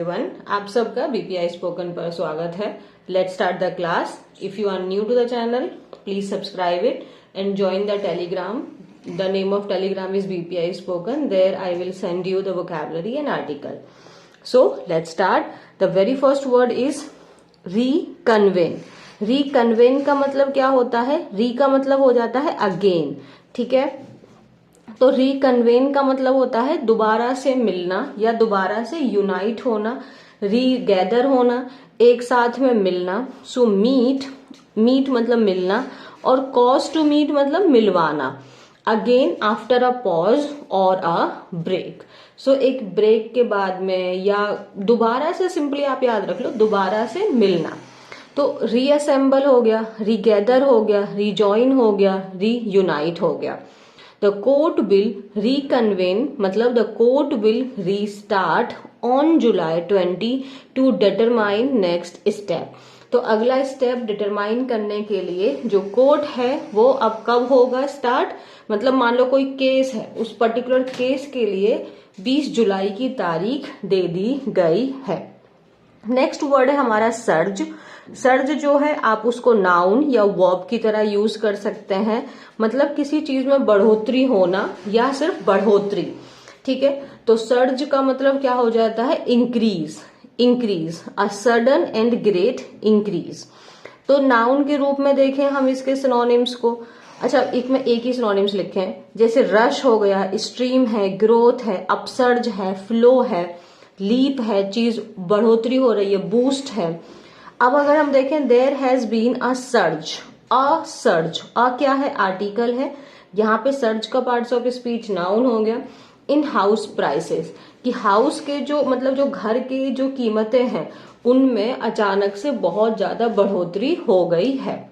Everyone, आप सबका BPI spoken पर स्वागत है। Let's start the class. If you are new to the channel, please subscribe it and join the Telegram. The name of telegram is BPI Spoken. There I will send you the vocabulary and article. So let's start. The very first word is reconvene. Reconvene का मतलब क्या होता है? Re का मतलब हो जाता है again, ठीक है। तो रिकन्वेन का मतलब होता है दोबारा से मिलना या दोबारा से यूनाइट होना, रीगैदर होना, एक साथ में मिलना। सो मीट मतलब मिलना और कॉज टू मीट मतलब मिलवाना। अगेन आफ्टर अ पॉज और अ ब्रेक। सो एक ब्रेक के बाद में या दोबारा से, सिंपली आप याद रख लो, दोबारा से मिलना। तो रीअसेंबल हो गया, रीगैदर हो गया, रीजॉइन हो गया, रीयूनाइट हो गया। The court will reconvene मतलब the court will restart on July 20 to determine next step. तो अगला स्टेप डिटरमाइन करने के लिए जो कोर्ट है वो अब कब होगा स्टार्ट, मतलब मान लो कोई केस है, उस पर्टिकुलर केस के लिए 20 जुलाई की तारीख दे दी गई है। नेक्स्ट वर्ड है हमारा सर्ज। सर्ज जो है आप उसको नाउन या वर्ब की तरह यूज कर सकते हैं, मतलब किसी चीज में बढ़ोतरी होना या सिर्फ बढ़ोतरी, ठीक है। तो सर्ज का मतलब क्या हो जाता है? Increase, a sudden and great increase. तो नाउन के रूप में देखें हम इसके सिनोनिम्स को। अच्छा, एक ही सिनोनिम्स लिखे हैं, जैसे रश हो गया, स्ट्रीम है, ग्रोथ है, अपसर्ज है, फ्लो है, लीप है, चीज बढ़ोतरी हो रही है, बूस्ट है। अब अगर हम देखें there has been a surge, अ क्या है? आर्टिकल है। यहाँ पे सर्ज का पार्ट्स ऑफ स्पीच नाउन हो गया। इन हाउस प्राइसेस, कि हाउस के जो मतलब जो घर की जो कीमतें हैं उनमें अचानक से बहुत ज्यादा बढ़ोतरी हो गई है,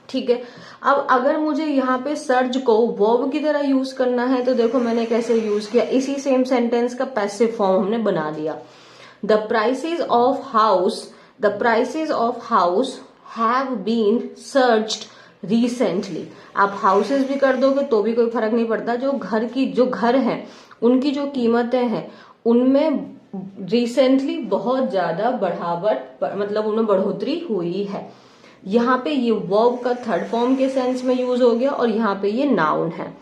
ठीक है। अब अगर मुझे यहाँ पे सर्ज को वर्ब की तरह यूज करना है तो देखो मैंने कैसे यूज किया, इसी सेम सेंटेंस का पैसिव फॉर्म हमने बना दिया। The prices of house have been searched recently. आप हाउसेस भी कर दोगे तो भी कोई फर्क नहीं पड़ता, जो घर हैं उनकी जो कीमतें हैं उनमें रिसेंटली बहुत ज्यादा मतलब उनमें बढ़ोतरी हुई है। यहाँ पे ये वर्ब का थर्ड फॉर्म के सेंस में यूज हो गया और यहाँ पे ये नाउन है।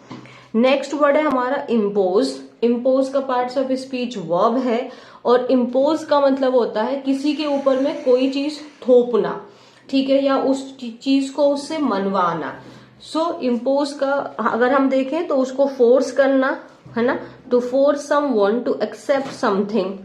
नेक्स्ट वर्ड है हमारा इम्पोज। इम्पोज का पार्ट्स ऑफ स्पीच वर्ब है और इम्पोज का मतलब होता है किसी के ऊपर में कोई चीज थोपना, ठीक है, या उस चीज को उससे मनवाना। सो इम्पोज का अगर हम देखें तो उसको फोर्स करना है ना, to force someone to accept something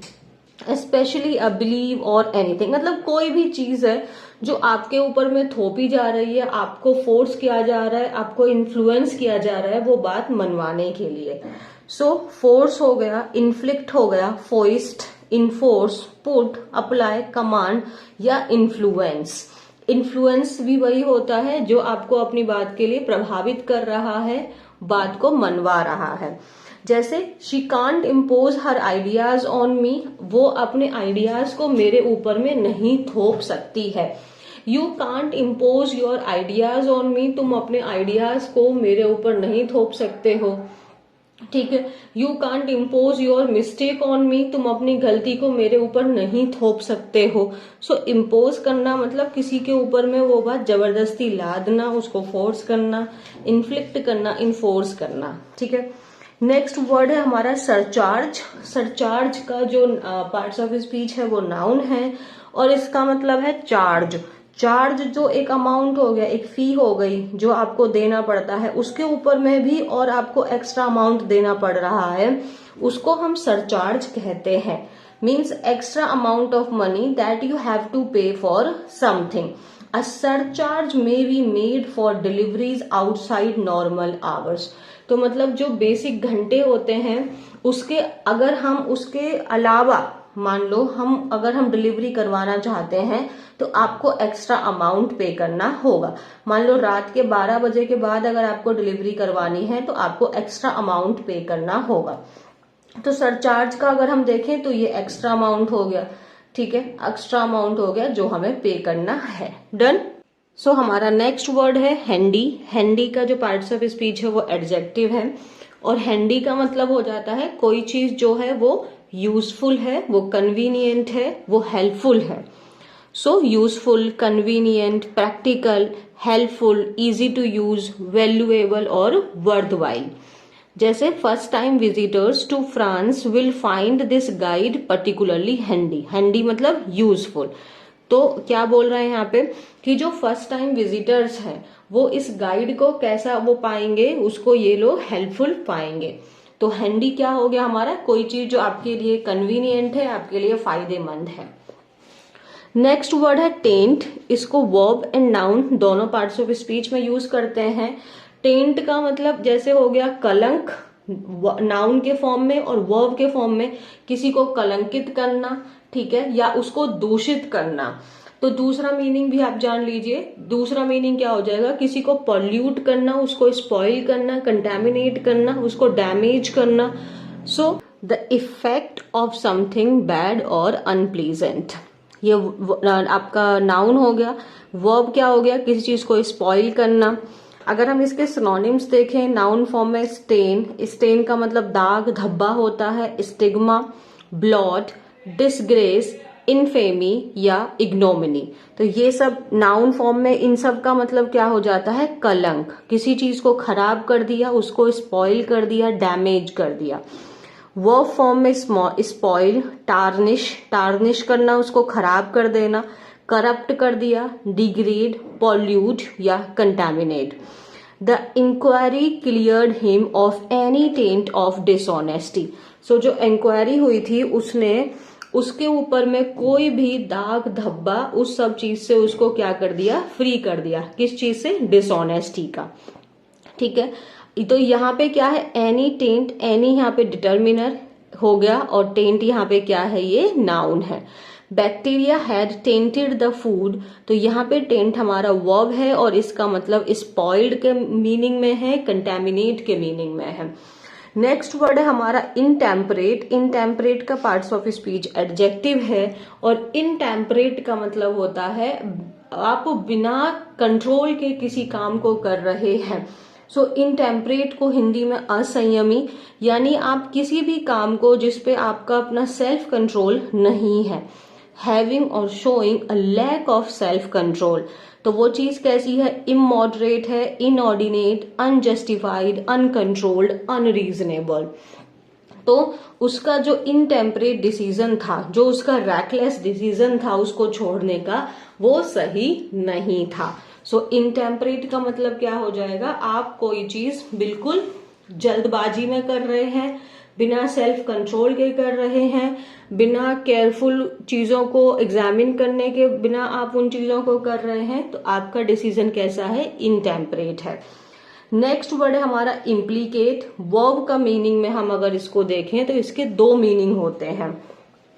specially a believe और एनीथिंग। मतलब कोई भी चीज है जो आपके ऊपर में थोपी जा रही है, आपको फोर्स किया जा रहा है, आपको इन्फ्लुएंस किया जा रहा है वो बात मनवाने के लिए। सो फोर्स हो गया, इन्फ्लिक्ट हो गया, फोइस्ट, इन्फोर्स, पुट, अप्लाई, कमांड या इन्फ्लुएंस। इन्फ्लुएंस भी वही होता है जो आपको अपनी बात के लिए प्रभावित कर रहा है, बात को मनवा रहा है। जैसे she can't impose her ideas on me, वो अपने आइडियाज को मेरे ऊपर में नहीं थोप सकती है। You can't impose your ideas on me, तुम अपने आइडियाज को मेरे ऊपर नहीं थोप सकते हो, ठीक है। You can't impose your mistake on me, तुम अपनी गलती को मेरे ऊपर नहीं थोप सकते हो। सो इम्पोज करना मतलब किसी के ऊपर में वो बात जबरदस्ती लादना, उसको फोर्स करना, इन्फ्लिक्ट करना, इन्फोर्स करना, ठीक है। नेक्स्ट वर्ड है हमारा सरचार्ज। सरचार्ज का जो पार्ट्स ऑफ स्पीच है वो नाउन है और इसका मतलब है चार्ज। चार्ज जो एक अमाउंट हो गया, एक फी हो गई जो आपको देना पड़ता है, उसके ऊपर में भी और आपको एक्स्ट्रा अमाउंट देना पड़ रहा है, उसको हम सरचार्ज कहते हैं। Means extra amount of money that you have to pay for something. A surcharge may be made for deliveries outside normal hours. तो मतलब जो बेसिक घंटे होते हैं उसके अगर हम उसके अलावा मान लो अगर हम डिलीवरी करवाना चाहते हैं तो आपको एक्स्ट्रा अमाउंट पे करना होगा। मान लो रात के 12 बजे के बाद अगर आपको डिलीवरी करवानी है तो आपको एक्स्ट्रा अमाउंट पे करना होगा। तो सरचार्ज का अगर हम देखें तो ये एक्स्ट्रा अमाउंट हो गया, ठीक है, एक्स्ट्रा अमाउंट हो गया जो हमें पे करना है। डन। सो हमारा नेक्स्ट वर्ड है हैंडी। हैंडी का जो पार्ट्स ऑफ स्पीच है वो एडजेक्टिव है और हैंडी का मतलब हो जाता है कोई चीज जो है वो यूजफुल है, वो कन्वीनियंट है, वो हेल्पफुल है। So useful, convenient, practical, helpful, easy to use, valuable और वर्थवाइल। जैसे first time visitors to France will find this guide particularly handy. Handy मतलब यूजफुल। तो क्या बोल रहे हैं यहाँ पे कि जो फर्स्ट टाइम विजिटर्स हैं वो इस गाइड को कैसा वो पाएंगे, उसको ये लोग हेल्पफुल पाएंगे। तो हैंडी क्या हो गया हमारा, कोई चीज जो आपके लिए कन्वीनियंट है, आपके लिए फायदेमंद है। नेक्स्ट वर्ड है टेंट। इसको वर्ब एंड नाउन दोनों पार्ट्स ऑफ स्पीच में यूज करते हैं। टेंट का मतलब जैसे हो गया कलंक, नाउन के फॉर्म में और वर्ब के फॉर्म में, किसी को कलंकित करना, ठीक है, या उसको दूषित करना। तो दूसरा मीनिंग भी आप जान लीजिए। दूसरा मीनिंग क्या हो जाएगा, किसी को पॉल्यूट करना, उसको स्पॉइल करना, कंटेमिनेट करना, उसको डैमेज करना। So the effect of something bad और अनप्लीजेंट, ये आपका नाउन हो गया। वर्ब क्या हो गया, किसी चीज को स्पॉइल करना। अगर हम इसके सिनोनिम्स देखें नाउन फॉर्म में, स्टेन, स्टेन का मतलब दाग धब्बा होता है, स्टिग्मा, ब्लॉट, डिसग्रेस, इनफेमी या इग्नोमिनी। तो ये सब नाउन फॉर्म में, इन सब का मतलब क्या हो जाता है, कलंक, किसी चीज को खराब कर दिया, उसको स्पॉइल कर दिया, डैमेज कर दिया। वर्ब फॉर्म में स्पॉइल, टार्निश, टार्निश करना, उसको खराब कर देना, करप्ट कर दिया, डिग्रेड, पॉल्यूट या contaminate. The inquiry cleared him of any taint of dishonesty. So जो इंक्वायरी हुई थी उसने उसके ऊपर में कोई भी दाग धब्बा, उस सब चीज से उसको क्या कर दिया, फ्री कर दिया। किस चीज से, डिसऑनेस्टी का, ठीक है। तो यहाँ पे क्या है, एनी टेंट, एनी यहाँ पे डिटर्मिनर हो गया और टेंट यहाँ पे क्या है, ये नाउन है। Bacteria had tainted the food, तो यहाँ पे टेंट हमारा वर्ब है और इसका मतलब स्पॉइल्ड के मीनिंग में है, कंटेमिनेट के मीनिंग में है। नेक्स्ट वर्ड है हमारा इनटेम्परेट। इनटेम्परेट का पार्ट्स ऑफ स्पीच एडजेक्टिव है और इनटेम्परेट का मतलब होता है आप बिना कंट्रोल के किसी काम को कर रहे हैं। सो इनटेम्परेट को हिंदी में असंयमी, यानी आप किसी भी काम को जिसपे आपका अपना सेल्फ कंट्रोल नहीं है। हैविंग और showing a lack of self control, तो वो चीज कैसी है, इमॉडरेट है, इनऑर्डिनेट, अनजस्टिफाइड, अनकंट्रोल्ड, अनरीजनेबल। तो उसका जो इनटेम्परेट डिसीजन था, जो उसका रैकलेस डिसीजन था उसको छोड़ने का, वो सही नहीं था। सो इनटेम्परेट का मतलब क्या हो जाएगा, आप कोई चीज बिल्कुल जल्दबाजी में कर रहे हैं, बिना सेल्फ कंट्रोल के कर रहे हैं, बिना केयरफुल चीजों को एग्जामिन करने के बिना आप उन चीजों को कर रहे हैं, तो आपका डिसीजन कैसा है, इनटेम्परेट है। नेक्स्ट वर्ड है हमारा इम्प्लीकेट। वर्ब का मीनिंग में हम अगर इसको देखें तो इसके दो मीनिंग होते हैं।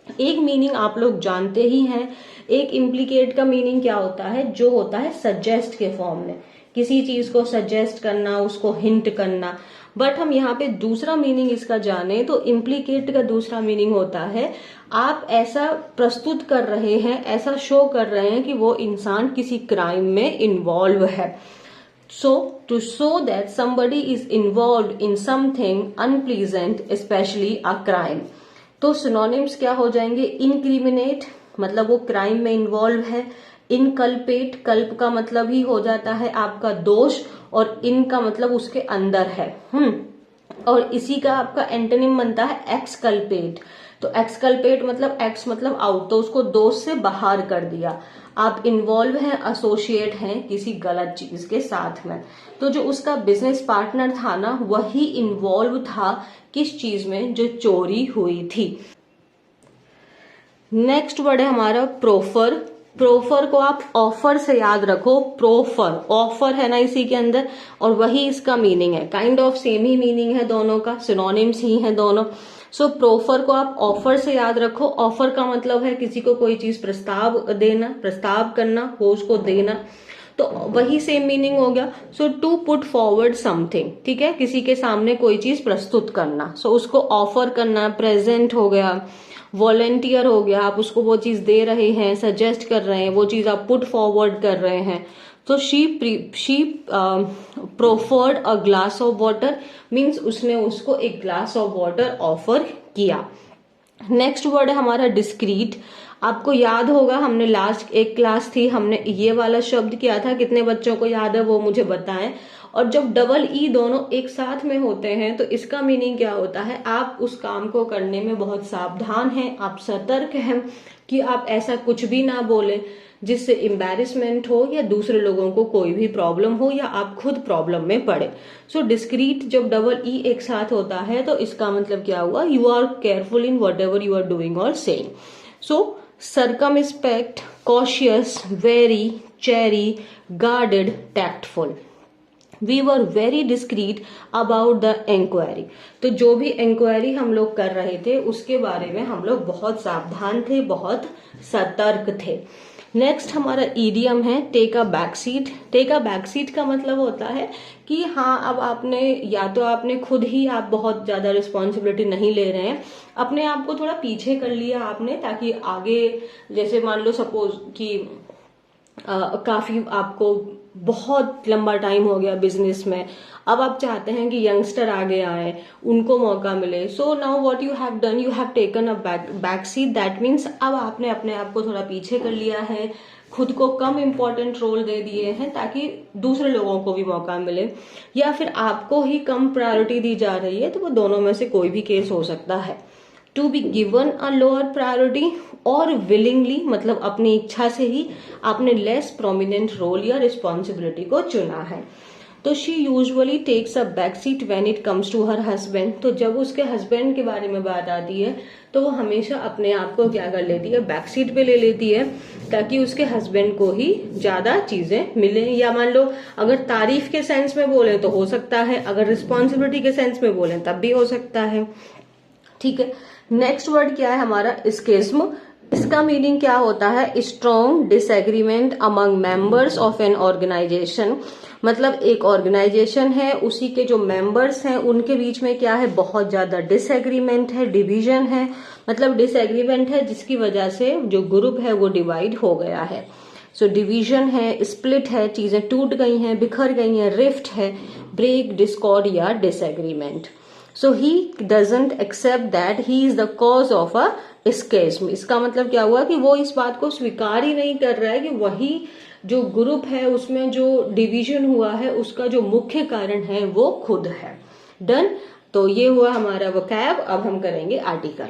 एक मीनिंग आप लोग जानते ही हैं, एक इम्प्लीकेट का मीनिंग क्या होता है, जो होता है सजेस्ट के फॉर्म में, किसी चीज को सजेस्ट करना, उसको हिंट करना। बट हम यहाँ पे दूसरा मीनिंग इसका जाने तो इम्प्लीकेट का दूसरा मीनिंग होता है आप ऐसा प्रस्तुत कर रहे हैं, ऐसा शो कर रहे हैं कि वो इंसान किसी क्राइम में इन्वॉल्व है। So, to show that somebody is involved in something unpleasant, especially a crime. तो सिनोनिम्स क्या हो जाएंगे, इनक्रिमिनेट मतलब वो क्राइम में इन्वॉल्व है, इनकल्पेट, कल्प का मतलब ही हो जाता है आपका दोष, और इन का मतलब उसके अंदर है। और इसी का आपका एंटोनिम बनता है एक्सकल्पेट। तो एक्सकल्पेट मतलब एक्स मतलब आउट, तो उसको दोष से बाहर कर दिया, आप इन्वॉल्व हैं, एसोसिएट हैं किसी गलत चीज के साथ में। तो जो उसका बिजनेस पार्टनर था ना, वही इन्वॉल्व था किस चीज में, जो चोरी हुई थी। नेक्स्ट वर्ड है हमारा प्रोफर। प्रोफर को आप ऑफर से याद रखो, प्रोफर ऑफर है ना इसी के अंदर, और वही इसका मीनिंग है, kind of same he meaning है दोनों का, सिनोनिम्स ही है दोनों। सो प्रोफर को आप ऑफर से याद रखो। ऑफर का मतलब है किसी को कोई चीज प्रस्ताव देना, प्रस्ताव करना, वो उसको देना, तो वही सेम मीनिंग हो गया। सो टू पुट फॉरवर्ड समथिंग, ठीक है, किसी के सामने कोई चीज प्रस्तुत करना, सो उसको ऑफर करना, प्रेजेंट हो गया, वॉलेंटियर हो गया, आप उसको वो चीज दे रहे हैं, सजेस्ट कर रहे हैं, वो चीज आप पुट फॉरवर्ड कर रहे हैं। तो she proffered a glass of water, means उसने उसको एक ग्लास ऑफ वाटर ऑफर किया। नेक्स्ट वर्ड है हमारा डिस्क्रीट। आपको याद होगा हमने लास्ट एक क्लास थी, हमने ये वाला शब्द किया था, कितने बच्चों को याद है वो मुझे बताएं। और जब डबल ई दोनों एक साथ में होते हैं तो इसका मीनिंग क्या होता है, आप उस काम को करने में बहुत सावधान हैं, आप सतर्क हैं कि आप ऐसा कुछ भी ना बोलें जिससे एम्बैरेसमेंट हो या दूसरे लोगों को कोई भी प्रॉब्लम हो या आप खुद प्रॉब्लम में पड़े। सो डिस्क्रीट जब डबल ई एक साथ होता है तो इसका मतलब क्या हुआ, you are careful in whatever you are doing और saying. So circumspect, cautious, wary, chary, guarded, tactful. We were very discreet about the inquiry. तो जो भी इंक्वायरी हम लोग कर रहे थे उसके बारे में हम लोग बहुत सावधान थे, बहुत सतर्क थे। नेक्स्ट हमारा ईडियम है take a back seat. Take a back seat का मतलब होता है कि हाँ अब आपने या तो आपने खुद ही आप बहुत ज्यादा रिस्पॉन्सिबिलिटी नहीं ले रहे हैं, अपने आप को थोड़ा पीछे कर लिया आपने, ताकि आगे जैसे मान लो सपोज कि काफी आपको बहुत लंबा टाइम हो गया बिजनेस में, अब आप चाहते हैं कि यंगस्टर आगे आए, उनको मौका मिले। So now what you have done, you have taken a back seat. That means अब आपने अपने आप को थोड़ा पीछे कर लिया है, खुद को कम इम्पोर्टेंट रोल दे दिए हैं ताकि दूसरे लोगों को भी मौका मिले, या फिर आपको ही कम प्रायोरिटी दी जा रही है, तो वो दोनों में से कोई भी केस हो सकता है। To be given a lower priority और विलिंगली मतलब अपनी इच्छा से ही आपने लेस प्रोमिनेंट रोल या रिस्पॉन्सिबिलिटी को चुना है। तो she usually takes a back seat when it comes to her husband. तो जब उसके हस्बैंड के बारे में बात आती है तो वो हमेशा अपने आप को क्या कर लेती है, बैक सीट पे ले लेती है, ताकि उसके हस्बैंड को ही ज्यादा चीजें मिले। या मान लो अगर तारीफ के सेंस में बोले तो हो सकता है, अगर रिस्पॉन्सिबिलिटी के सेंस में बोले तब भी हो सकता है। ठीक है, नेक्स्ट वर्ड क्या है हमारा, स्किज्म। इसका मीनिंग क्या होता है, strong disagreement among members of an organisation. मतलब एक ऑर्गेनाइजेशन है, उसी के जो मेंबर्स हैं उनके बीच में क्या है, बहुत ज्यादा डिसएग्रीमेंट है, डिवीजन है। मतलब डिसएग्रीमेंट है जिसकी वजह से जो ग्रुप है वो डिवाइड हो गया है। सो डिवीजन है, स्प्लिट है, चीजें टूट गई हैं, बिखर गई हैं, रिफ्ट है, ब्रेक, डिस्कॉर्ड या disagreement. So he doesn't accept that he is the cause of a schism. इसका मतलब क्या हुआ कि वो इस बात को स्वीकार ही नहीं कर रहा है कि वही जो ग्रुप है उसमें जो डिवीजन हुआ है उसका जो मुख्य कारण है वो खुद है। डन। तो ये हुआ हमारा वोकैब। अब हम करेंगे आर्टिकल।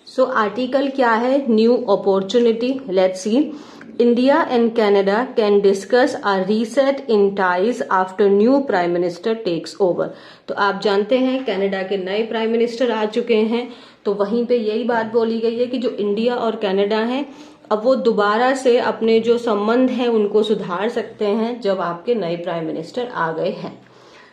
सो आर्टिकल क्या है, new opportunity. Let's see, India and Canada can discuss a reset in ties after new prime minister takes over। तो आप जानते हैं कनाडा के नए प्राइम मिनिस्टर आ चुके हैं, तो वहीं पे यही बात बोली गई है कि जो इंडिया और कनाडा है अब वो दोबारा से अपने जो संबंध हैं उनको सुधार सकते हैं जब आपके नए प्राइम मिनिस्टर आ गए हैं।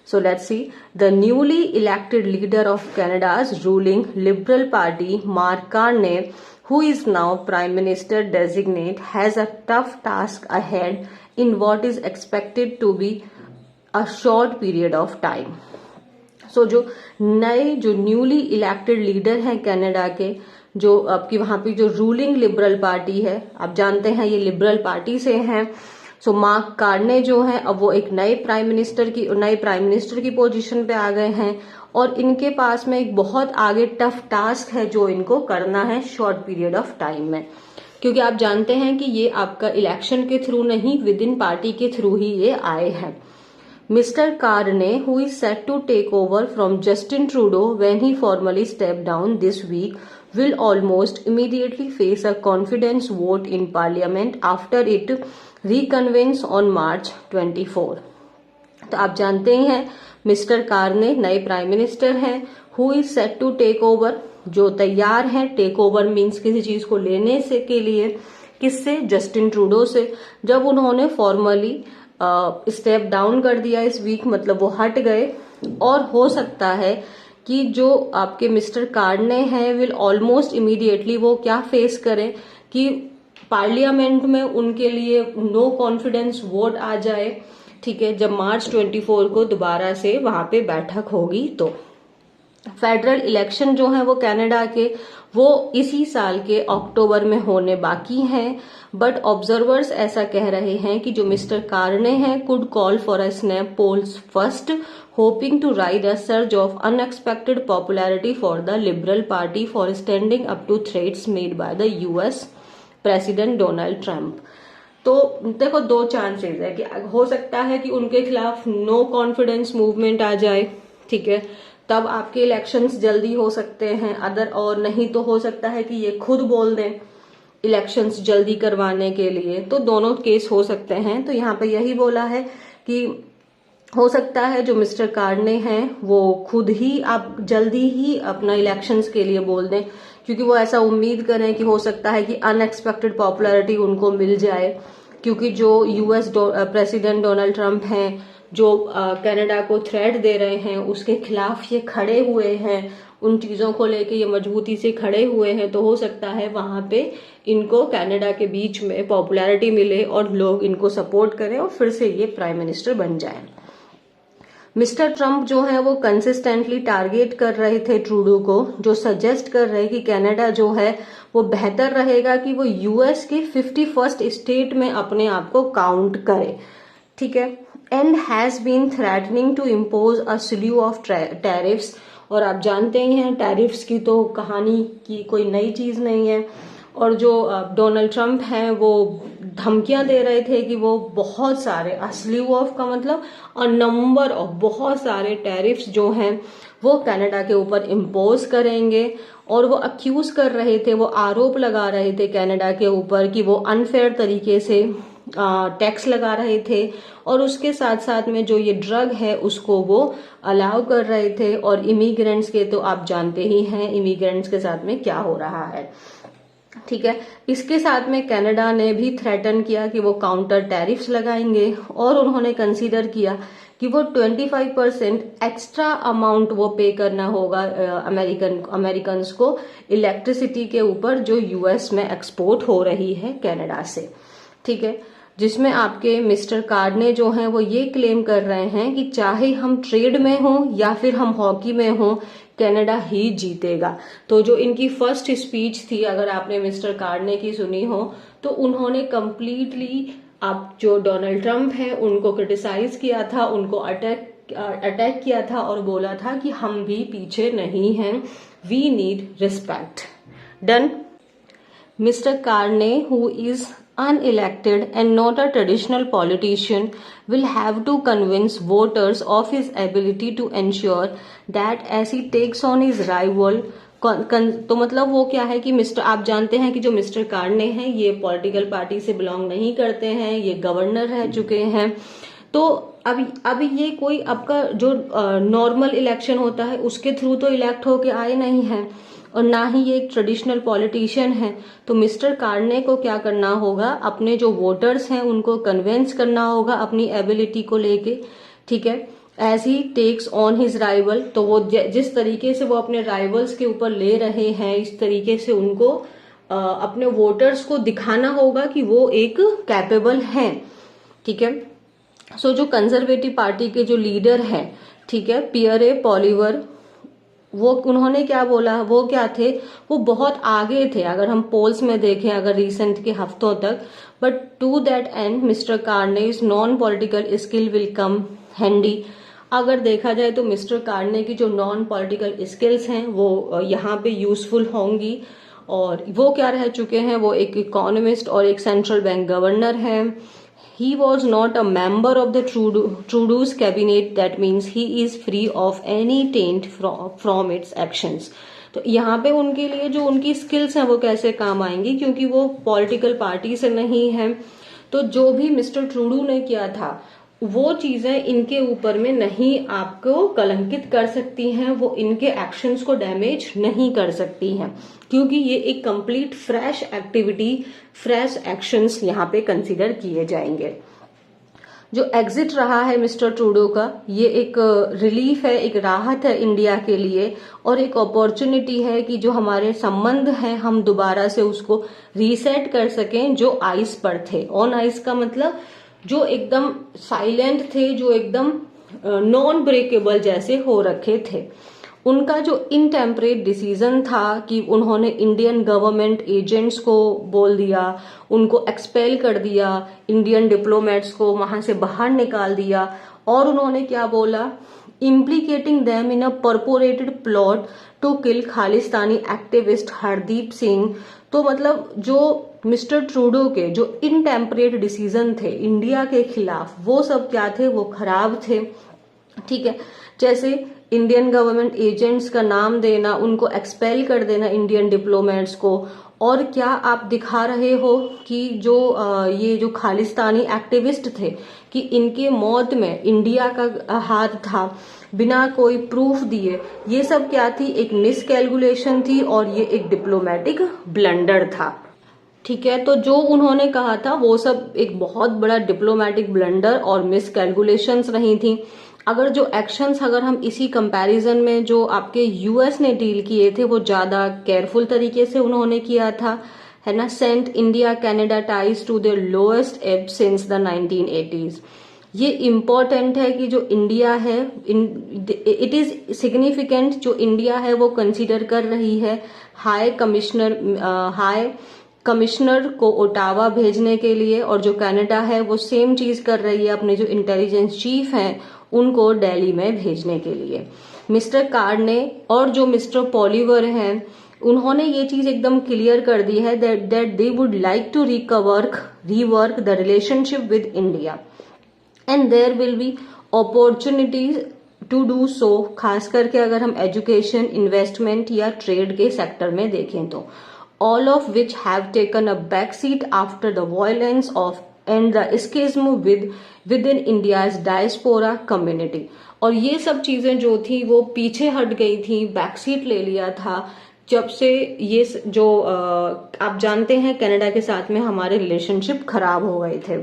So let's see, the newly elected leader of Canada's ruling Liberal Party, Mark Carney, who is now Prime Minister designate, has a tough task ahead in what is expected to be a short period of time. So जो नए जो newly elected leader हैं Canada के, जो आपकी वहां पे जो रूलिंग लिबरल पार्टी है, आप जानते हैं ये लिबरल पार्टी से हैं। सो मार्क कार्ने जो है अब वो एक नए प्राइम मिनिस्टर की पोजीशन पे आ गए हैं और इनके पास में एक बहुत आगे टफ टास्क है जो इनको करना है शॉर्ट पीरियड ऑफ टाइम में, क्योंकि आप जानते हैं कि ये आपका इलेक्शन के थ्रू नहीं, विद इन पार्टी के थ्रू ही ये आए हैं। Mr. Carney, who is set to take over from Justin Trudeau when he formally stepped down this week, will almost immediately face a confidence vote in Parliament after it reconvenes on March 24। तो आप जानते ही हैं mister Carney नए prime minister हैं, who is set to take over, जो तैयार हैं। टेक ओवर मीन्स किसी चीज को लेने से के लिए, किससे, जस्टिन ट्रूडो से। जब उन्होंने फॉर्मली स्टेप डाउन कर दिया इस वीक, मतलब वो हट गए, और हो सकता है कि जो आपके मिस्टर कार्ने हैं विल ऑलमोस्ट इमीडिएटली वो क्या फेस करें कि पार्लियामेंट में उनके लिए नो कॉन्फिडेंस वोट आ जाए। ठीक है, जब मार्च 24 को दोबारा से वहां पे बैठक होगी। तो फेडरल इलेक्शन जो है वो कनाडा के वो इसी साल के अक्टूबर में होने बाकी हैं। बट ऑब्जर्वर्स ऐसा कह रहे हैं कि जो मिस्टर कार्ने हैं could call for a snap polls first, hoping to ride a surge of unexpected popularity for the Liberal Party for standing up to threats made by the US President Donald Trump। तो देखो दो chances है कि हो सकता है कि उनके खिलाफ नो कॉन्फिडेंस मूवमेंट आ जाए, ठीक है, तब आपके इलेक्शंस जल्दी हो सकते हैं। और नहीं तो हो सकता है कि ये खुद बोल दें इलेक्शंस जल्दी करवाने के लिए, तो दोनों केस हो सकते हैं। तो यहाँ पे यही बोला है कि हो सकता है जो मिस्टर कार्ने हैं वो खुद ही आप जल्दी ही अपना इलेक्शंस के लिए बोल दें, क्योंकि वो ऐसा उम्मीद करें कि हो सकता है कि अनएक्सपेक्टेड पॉपुलैरिटी उनको मिल जाए, क्योंकि जो यूएस प्रेसिडेंट डोनाल्ड ट्रंप हैं जो कनाडा को थ्रेट दे रहे हैं उसके खिलाफ ये खड़े हुए हैं, उन चीजों को लेके ये मजबूती से खड़े हुए हैं, तो हो सकता है वहां पे इनको कनाडा के बीच में पॉपुलैरिटी मिले और लोग इनको सपोर्ट करें और फिर से ये प्राइम मिनिस्टर बन जाए। मिस्टर ट्रंप जो है वो कंसिस्टेंटली टारगेट कर रहे थे ट्रूडो को, जो सजेस्ट कर रहे कि कनाडा जो है वो बेहतर रहेगा कि वो यूएस के 51st स्टेट में अपने आप को काउंट करे, ठीक है, and has been threatening to impose a slew of tariffs. और आप जानते ही हैं टैरिफ्स की तो कहानी की कोई नई चीज नहीं है, और जो डोनाल्ड ट्रंप हैं वो धमकियां दे रहे थे कि वो बहुत सारे स्लीव ऑफ का मतलब अ नंबर ऑफ बहुत सारे टैरिफ्स जो हैं वो कनाडा के ऊपर इम्पोज करेंगे। और वो अक्यूज कर रहे थे, वो आरोप लगा रहे थे कनाडा के ऊपर कि वो अनफेयर तरीके से टैक्स लगा रहे थे, और उसके साथ साथ में जो ये ड्रग है उसको वो अलाउ कर रहे थे। और इमिग्रेंट्स के तो आप जानते ही हैं इमिग्रेंट्स के साथ में क्या हो रहा है, ठीक है। इसके साथ में कनाडा ने भी थ्रेटन किया कि वो काउंटर टैरिफ्स लगाएंगे, और उन्होंने कंसीडर किया कि वो 25% एक्स्ट्रा अमाउंट वो पे करना होगा अमेरिकन्स को इलेक्ट्रिसिटी के ऊपर जो यूएस में एक्सपोर्ट हो रही है कनाडा से, ठीक है। जिसमें आपके मिस्टर कार्ने जो हैं वो ये क्लेम कर रहे हैं कि चाहे हम ट्रेड में हों या फिर हम हॉकी में हों, कनाडा ही जीतेगा। तो जो इनकी फर्स्ट स्पीच थी, अगर आपने मिस्टर कार्ने की सुनी हो, तो उन्होंने कंप्लीटली आप जो डोनाल्ड ट्रंप है उनको क्रिटिसाइज किया था, उनको अटैक किया था और बोला था कि हम भी पीछे नहीं हैं, we need respect. Done. Mister Carney who is unelected and not a traditional politician will have to convince voters of his ability to ensure that as he takes on his rival। तो मतलब वो क्या है कि आप जानते हैं कि जो मिस्टर कार्ने हैं ये पॉलिटिकल पार्टी से बिलोंग नहीं करते हैं, ये गवर्नर रह चुके हैं। तो अभी ये कोई आपका जो नॉर्मल इलेक्शन होता है उसके थ्रू तो इलेक्ट होके आए नहीं हैं, और ना ही ये एक ट्रेडिशनल पॉलिटिशियन है। तो मिस्टर कार्ने को क्या करना होगा, अपने जो वोटर्स हैं उनको कन्विंस करना होगा अपनी एबिलिटी को लेके, ठीक है, as he takes on his rival. तो वो जिस तरीके से वो अपने राइवल्स के ऊपर ले रहे हैं, इस तरीके से उनको अपने वोटर्स को दिखाना होगा कि वो एक कैपेबल हैं, ठीक है। सो जो कंजर्वेटिव पार्टी के जो लीडर हैं, ठीक है, पियरे पॉलिवर, वो उन्होंने क्या बोला, वो क्या थे, वो बहुत आगे थे अगर हम पोल्स में देखें अगर रिसेंट के हफ्तों तक। But to that end mister Carney's non political skill will come handy. अगर देखा जाए तो मिस्टर कार्ने की जो नॉन पॉलिटिकल स्किल्स हैं वो यहाँ पे यूजफुल होंगी। और वो क्या रह चुके हैं, वो एक इकोनॉमिस्ट और एक सेंट्रल बैंक गवर्नर हैं। He was not a member of the Trudeau's cabinet, that means he is free of any taint from its actions। तो यहाँ पे उनके लिए जो उनकी स्किल्स हैं वो कैसे काम आएंगी, क्योंकि वो पॉलिटिकल पार्टी से नहीं है। तो जो भी मिस्टर ट्रूडो ने किया था वो चीजें इनके ऊपर में नहीं आपको कलंकित कर सकती हैं, वो इनके एक्शंस को डैमेज नहीं कर सकती हैं, क्योंकि ये एक complete fresh activity, fresh actions यहाँ पे कंसीडर किए जाएंगे। जो एग्जिट रहा है मिस्टर ट्रूडो का, ये एक रिलीफ है, एक राहत है इंडिया के लिए, और एक अपॉर्चुनिटी है कि जो हमारे संबंध हैं हम दोबारा से उसको रीसेट कर सकें, जो आइस पर थे। ऑन आइस का मतलब जो एकदम साइलेंट थे, जो एकदम नॉन ब्रेकेबल जैसे हो रखे थे, उनका जो इनटेम्परेट डिसीजन था कि उन्होंने इंडियन गवर्नमेंट एजेंट्स को बोल दिया, उनको एक्सपेल कर दिया, इंडियन डिप्लोमेट्स को वहां से बाहर निकाल दिया, और उन्होंने क्या बोला, implicating them in a purported plot to kill Khalistani activist Hardeep Singh. तो मतलब जो मिस्टर ट्रूडो के जो इनटेम्परेट डिसीजन थे इंडिया के खिलाफ, वो सब क्या थे, वो खराब थे। ठीक है, जैसे इंडियन गवर्नमेंट एजेंट्स का नाम देना, उनको एक्सपेल कर देना इंडियन डिप्लोमेट्स को, और क्या आप दिखा रहे हो कि जो ये जो खालिस्तानी एक्टिविस्ट थे कि इनके मौत में इंडिया का हाथ था बिना कोई प्रूफ दिए। ये सब क्या थी, एक मिसकैलकुलेशन थी और ये एक डिप्लोमेटिक ब्लंडर था। ठीक है, तो जो उन्होंने कहा था वो सब एक बहुत बड़ा डिप्लोमेटिक ब्लंडर और मिसकैलकुलेशंस रही थी। अगर जो एक्शंस अगर हम इसी कंपैरिजन में जो आपके यूएस ने डील किए थे वो ज्यादा केयरफुल तरीके से उन्होंने किया था, है ना। Sent India Canada ties to the lowest ebb since the 1980s। ये इम्पोर्टेंट है कि जो इंडिया है, इट इज सिग्निफिकेंट, जो इंडिया है वो कंसीडर कर रही है हाई कमिश्नर को ओटावा भेजने के लिए, और जो कनाडा है वो सेम चीज कर रही है अपने जो इंटेलिजेंस चीफ हैं उनको दिल्ली में भेजने के लिए। मिस्टर कार्ने और जो मिस्टर पॉलीवर हैं उन्होंने ये चीज एकदम क्लियर कर दी है that they would like to rework the relationship with India and there will be opportunities to do so, खास करके अगर हम एजुकेशन, इन्वेस्टमेंट या ट्रेड के सेक्टर में देखें तो, all of which have taken a backseat after the violence of and the schism within India's diaspora community। और ये सब चीजें जो थी वो पीछे हट गई थी, बैकसीट ले लिया था जब से ये जो आप जानते हैं कनाडा के साथ में हमारे रिलेशनशिप खराब हो गए थे।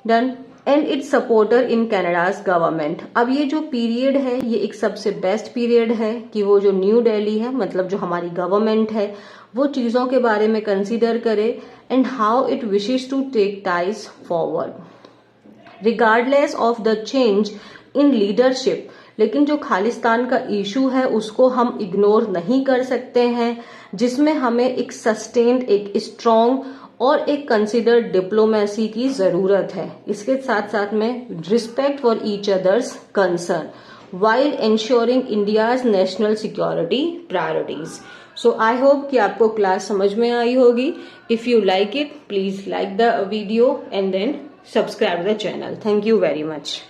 Done and its supporter in Canada's government. अब ये जो पीरियड है ये एक सबसे बेस्ट पीरियड है कि वो जो न्यू दिल्ली है, मतलब जो हमारी गवर्नमेंट है, वो चीजों के बारे में कंसीडर करे and how it wishes to take ties forward regardless of the change in leadership. लेकिन जो खालिस्तान का इशू है उसको हम इग्नोर नहीं कर सकते हैं, जिसमें हमें एक सस्टेन्ड, एक स्ट्रॉन्ग और एक कंसिडर्ड डिप्लोमेसी की जरूरत है। इसके साथ साथ में respect for each others concern while ensuring India's national security priorities। So I hope कि आपको क्लास समझ में आई होगी। If you like it, please like the video and then subscribe the channel. Thank you very much.